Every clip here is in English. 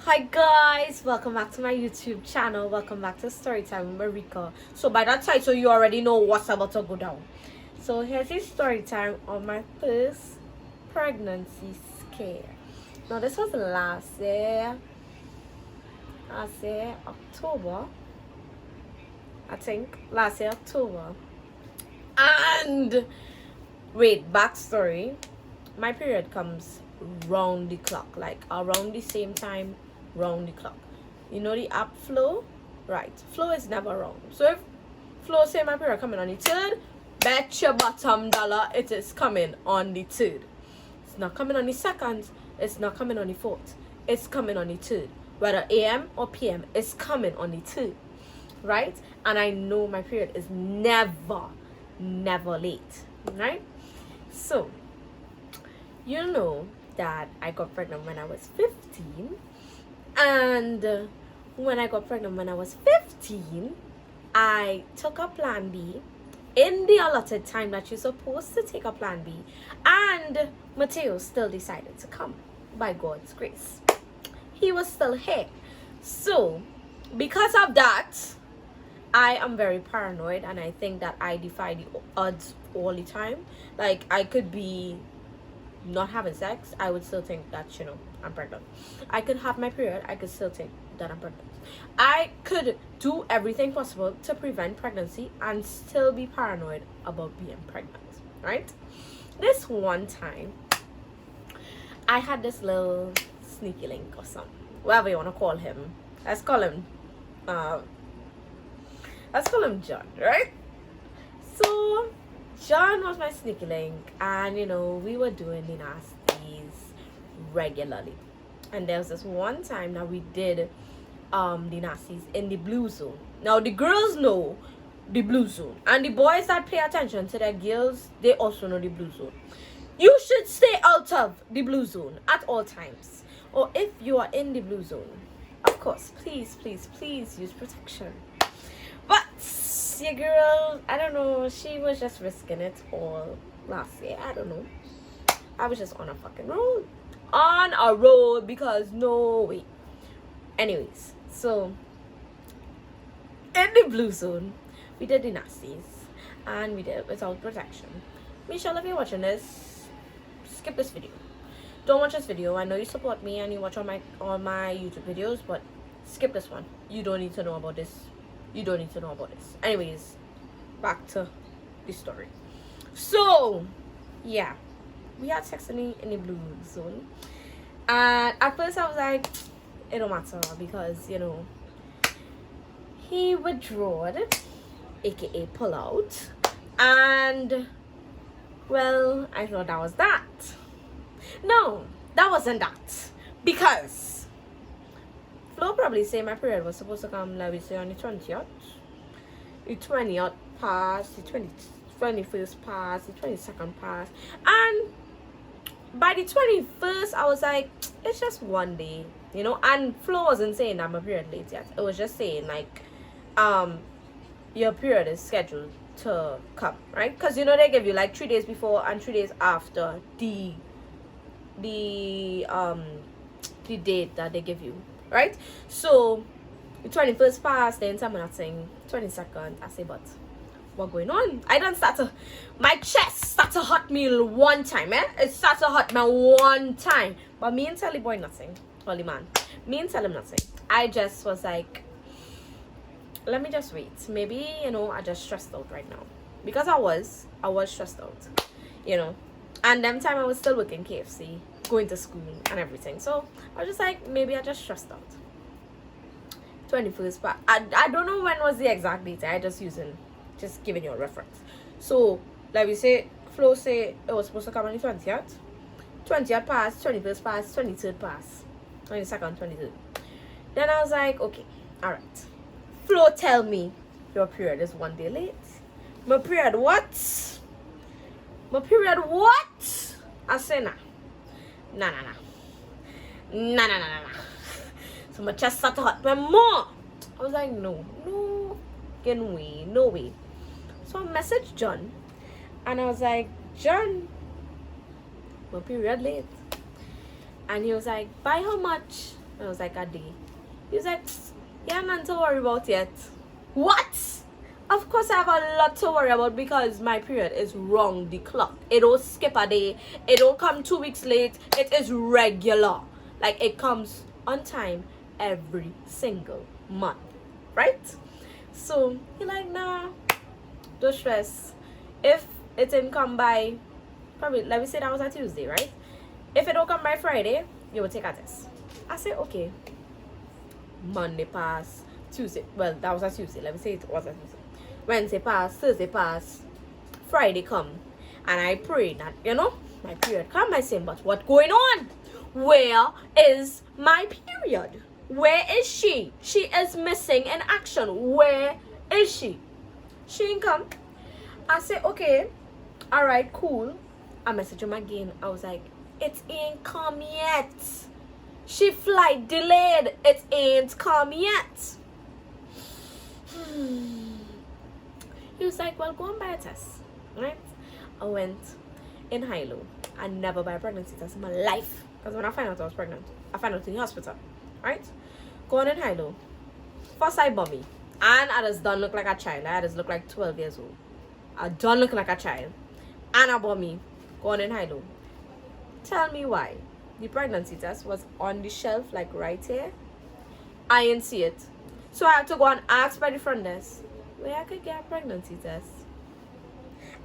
Hi guys, welcome back to my YouTube channel. Welcome back to Storytime with Marika. So by that title, you already know what's about to go down. So here's a story time on my first pregnancy scare. Now this was last year October. I think last year October. And wait, backstory. My period comes round the clock, like around the same time, round the clock. You know the app Flow? Right. Flow is never wrong. So if Flow say my period coming on the 3rd, bet your bottom dollar it is coming on the 3rd. It's not coming on the 2nd, it's not coming on the 4th. It's coming on the 3rd. Whether AM or PM, it's coming on the 3rd. Right? And I know my period is never late. Right? So you know that I got pregnant when I was 15, and when I got pregnant when I was 15, I took a plan B in the allotted time that you're supposed to take a plan B, and Mateo still decided to come by God's grace. He was still here. So because of that, I am very paranoid, and I think that I defy the odds all the time. Like, I could be not having sex, I would still think that, I'm pregnant. I could have my period, I could still think that I'm pregnant. I could do everything possible to prevent pregnancy and still be paranoid about being pregnant, right? This one time, I had this little sneaky link or something, whatever you want to call him. Let's call him John, right? So John was my sneaky link, and we were doing the nasties regularly. And there was this one time that we did the nasties in the blue zone. Now the girls know the blue zone, and the boys that pay attention to their girls, they also know the blue zone. You should stay out of the blue zone at all times. Or if you are in the blue zone, of course, please use protection. But your girl, I don't know, she was just risking it all last year. I don't know. I was just on a fucking road. On a road, because no way. Anyways, so in the blue zone, we did the nasties, and we did it without protection. Michelle, if you're watching this, skip this video. Don't watch this video. I know you support me and you watch all my YouTube videos, but skip this one. You don't need to know about this. Anyways, back to the story. So yeah, we had sex in the blue zone, and at first I was like, it don't matter, because he withdrawed, aka pull out, and well, I thought that was that. No, that wasn't that, because Flo probably say my period was supposed to come, let me say, on the 20th. The 20th passed, the 21st passed, the 22nd passed. And by the 21st, I was like, it's just one day, And Flo wasn't saying that my period late yet. It was just saying, like, your period is scheduled to come, right? Because, they give you, like, 3 days before and 3 days after the date that they give you. Right? So the 21st passed, then someone was saying 22nd. I say, but what going on? I don't start to, my chest start to hurt me one time, it started to hurt me one time. But me and tell the boy nothing. Holy man. Me and tell him nothing. I just was like, let me just wait. Maybe, I just stressed out right now. Because I was stressed out. And them time I was still working KFC, going to school and everything. So I was just like, maybe I just stressed out. 21st, but I don't know when was the exact date. I just giving you a reference. So like we say, Flo say it was supposed to come on the 20th. 20th passed, 21st passed, 23rd passed, 22nd, 23rd. Then I was like, okay, alright. Flo tell me your period is one day late. My period what? I say nah. Nah. So my chest started to hurt me more. I was like, no way. So I messaged John, and I was like, John, my period late. And he was like, by how much? I was like, a day. He was like, yeah, nothing to worry about yet. What? Of course I have a lot to worry about because my period is wrong the clock. It don't skip a day. It don't come 2 weeks late. It is regular. Like, it comes on time every single month. Right? So, he like, nah, don't stress. If it didn't come by, probably, let me say that was a Tuesday, right? If it don't come by Friday, you will take a test. I say, okay. Monday pass, Tuesday, well, that was a Tuesday, let me say it was a Tuesday. Wednesday pass, Thursday pass, Friday come, and I pray that, my period come. I say, but what going on? Where is my period? Where is she? She is missing in action. Where is she? She ain't come. I say, okay, alright, cool. I message him again. I was like, it ain't come yet. She flight delayed. It ain't come yet. He was like, well, go and buy a test. Right? I went in high-low. I never buy a pregnancy test in my life. Because when I found out I was pregnant, I found out in the hospital. Right? Go on in high-low. First I bummy. And I just don't look like a child. I just look like 12 years old. I don't look like a child. And I bummy. Go on in high-low. Tell me why. The pregnancy test was on the shelf, like right here. I didn't see it. So I had to go and ask by the front desk where I could get a pregnancy test.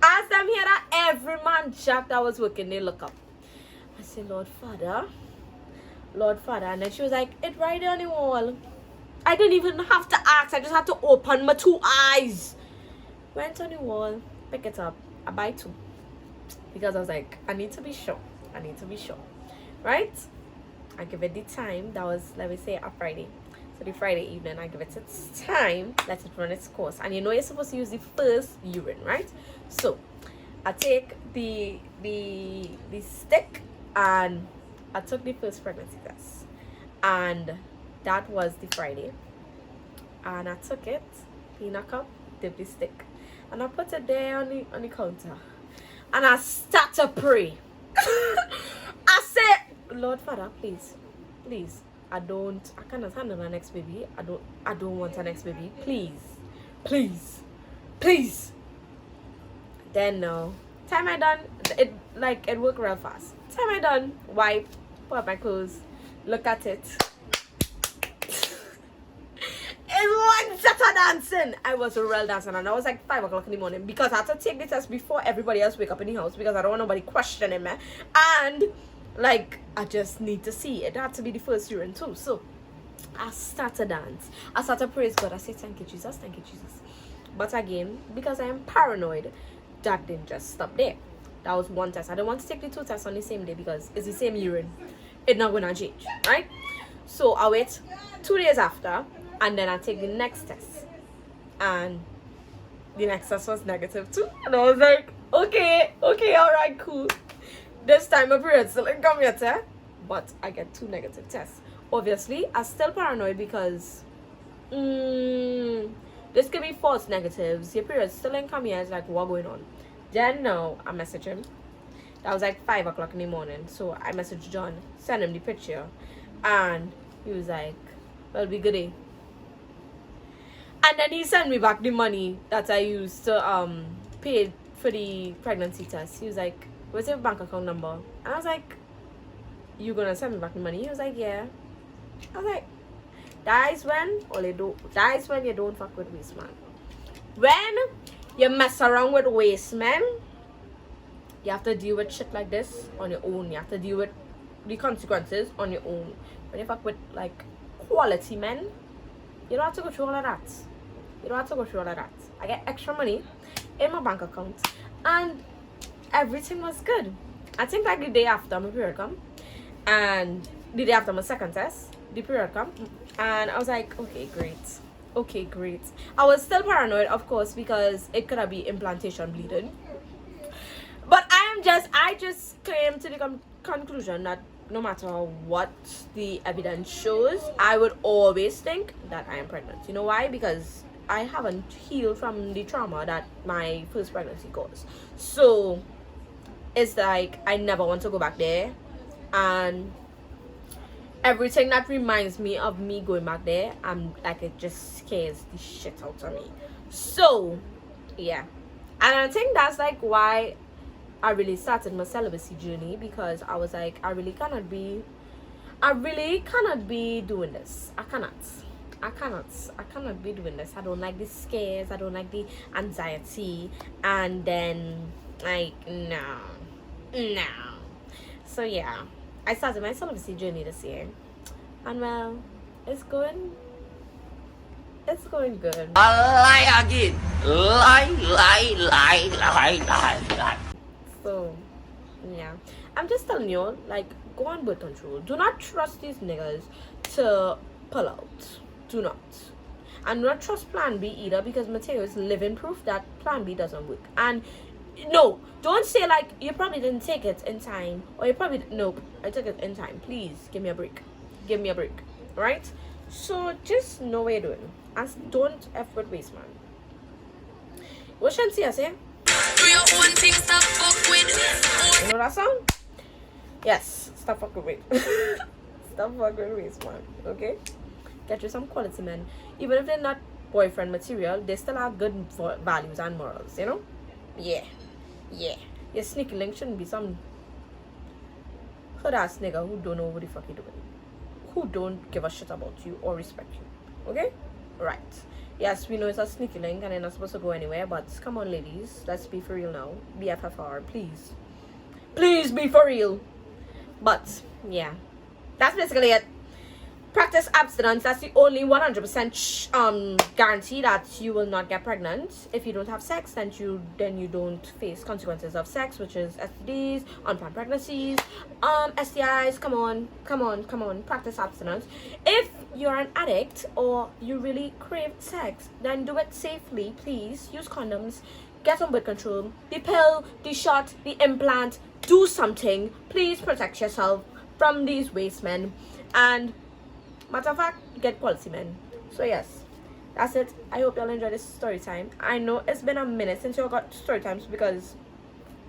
Ask them here that every man jack that was working, they look up. I said, Lord Father. And then she was like, it's right there on the wall. I didn't even have to ask. I just had to open my 2 eyes. Went on the wall, pick it up. I buy 2. Because I was like, I need to be sure. Right? I give it the time. That was, let me say, a Friday. So the Friday evening, I give it its time. Let it run its course. And you're supposed to use the first urine, right? So I take the stick and I took the first pregnancy test. And that was the Friday. And I took it, in a cup, dipped the stick. And I put it there on the counter. And I start to pray. I said, Lord Father, please, I cannot handle an next baby. I don't want an next baby. Please. Then now, time I done, it worked real fast. Time I done, wipe, put up my clothes, look at it. It was just a dancing. I was a real dancer, and I was like 5 o'clock in the morning because I had to take the test before everybody else wake up in the house because I don't want nobody questioning me. And like, I just need to see it. It had to be the first urine too. So I started to dance. I started to praise God. I said, thank you, Jesus. But again, because I am paranoid, that didn't just stop there. That was one test. I didn't want to take the 2 tests on the same day because it's the same urine. It's not going to change, right? So I wait 2 days after, and then I take the next test. And the next test was negative too. And I was like, okay, alright, cool. This time my period still didn't come yet, but I get 2 negative tests. Obviously, I'm still paranoid because this could be false negatives. Your period still didn't come yet. It's like, what going on? Then now I message him. That was like 5 o'clock in the morning. So I messaged John, send him the picture, and he was like, well, be good. And then he sent me back the money that I used to pay for the pregnancy test. He was like, what's your bank account number? And I was like, you gonna send me back the money? He was like, yeah. I was like, that is when you don't fuck with waste man. When you mess around with waste men, you have to deal with shit like this on your own. You have to deal with the consequences on your own. When you fuck with like quality men, you don't have to go through all of that. I get extra money in my bank account and everything was good. I think like the day after my period come, and the day after my second test, the period come, and I was like, okay, great. I was still paranoid, of course, because it could have been implantation bleeding. But I just came to the conclusion that no matter what the evidence shows, I would always think that I am pregnant. You know why? Because I haven't healed from the trauma that my first pregnancy caused. So it's like I never want to go back there. And everything that reminds me of me going back there, I'm like, it just scares the shit out of me. So yeah, and I think that's like why I really started my celibacy journey, because I was like, I really cannot be doing this. I cannot be doing this. I don't like the scares, I don't like the anxiety, and then like, no. So yeah, I started my celibacy journey this year, and well, it's going good. Lie again. Lie. So yeah, I'm just telling you, like, go on birth control. Do not trust these niggas to pull out. Do not. And do not trust Plan B either, because Mateo is living proof that Plan B doesn't work. And no, don't say like, you probably didn't take it in time, or you probably nope, I took it in time. Please give me a break. Right? So just know what you're doing, and don't F with waste man. What Shantia say? Do your own thing, stop fuck with. You know that song? Yes, stop fucking with. Stop fucking waste man. Okay? Get you some quality men. Even if they're not boyfriend material, they still have good values and morals, you know? Yeah. Your sneaky link shouldn't be some hood ass nigga who don't know what the fuck you doing, who don't give a shit about you or respect you. Okay? Right. Yes, we know it's a sneaky link and they're not supposed to go anywhere, but come on, ladies, let's be for real now. BFFR, please be for real. But yeah, that's basically it. Practice abstinence. That's the only 100% guarantee that you will not get pregnant. If you don't have sex, then you don't face consequences of sex, which is STDs, unplanned pregnancies, STIs. Come on. Practice abstinence. If you're an addict or you really crave sex, then do it safely. Please use condoms. Get on birth control. The pill, the shot, the implant. Do something. Please protect yourself from these waste men. And matter of fact, get quality men. So yes, that's it. I hope y'all enjoy this story time. I know it's been a minute since y'all got story times, because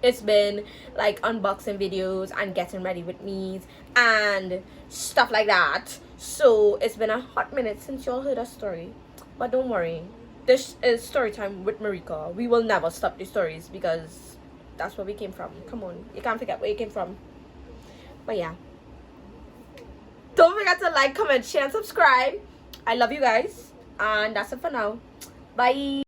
it's been like unboxing videos and getting ready with me and stuff like that. So it's been a hot minute since y'all heard a story. But don't worry, this is story time with Marika. We will never stop the stories, because that's where we came from. Come on, you can't forget where you came from. But yeah, don't forget to like, comment, share, and subscribe. I love you guys. And that's it for now. Bye.